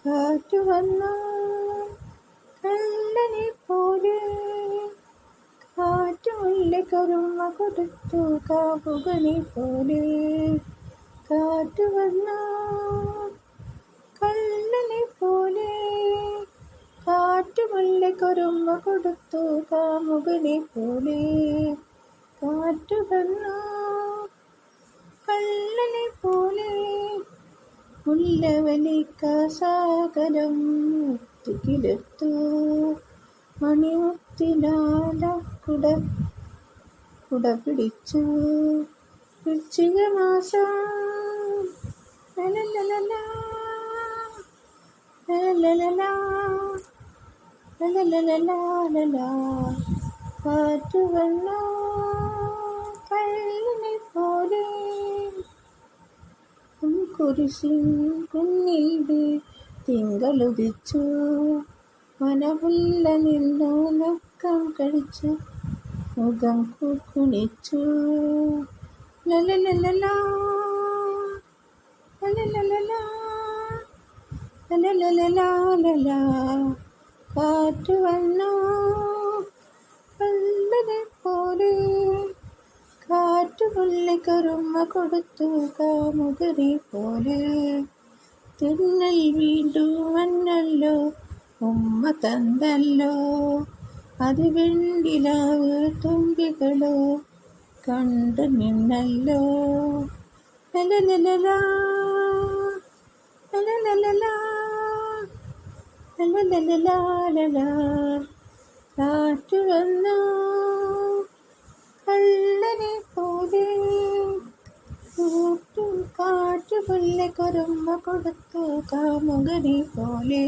കാറ്റു വന്നു കള്ളനെ പോലെ, കാറ്റുമുല്ല കരുമ്മ കൊടുത്തു കാമുകനെ പോലെ. കാറ്റു വന്നു കള്ളനെ പോലെ, കാറ്റുമുല്ല കരുമ്മ കൊടുത്തു കാമുകനെ പോലെ. കാറ്റു വന്നു കള്ളനെ പോലെ, മുല്ലവലിക്കാസാഗരം മുത്തുകിലെത്തു മണിമുത്തിനാല കുട പിടിച്ചു. വൃശ്ചിക മാസം ലലലലാ ലലലലാ ലലലലാ. കാറ്റു വന്നു കള്ളനെ പോലെ, കുരിശിൻ കുന്നിൽ തിങ്കളുദിച്ചു. വനമുല്ല നിന്നു നക്കം കഴിച്ചു മുഖം കുനിച്ചു. ലലലലാ ലലലലാ ലലലലാ. കാറ്റു വന്നു കള്ളനെ പോലെ, കാറ്റുമുല്ല കരുമ്മ കൊടുത്തു കാമുകനെ പോലെ. തിന്നൽ വീണ്ടും വന്നല്ലോ, ഉമ്മ തന്നല്ലോ, അത് വെണ്ടിലാവ് തുമ്പികളോ കണ്ടു നിന്നല്ലോ. ലലലലാ ലലലലാ ലലലലാ. കാറ്റു വന്നു കള്ളനെ പോലെ, കാറ്റുമുല്ല കരുമ്മ കൊടുത്തു കാമുകനെ പോലെ.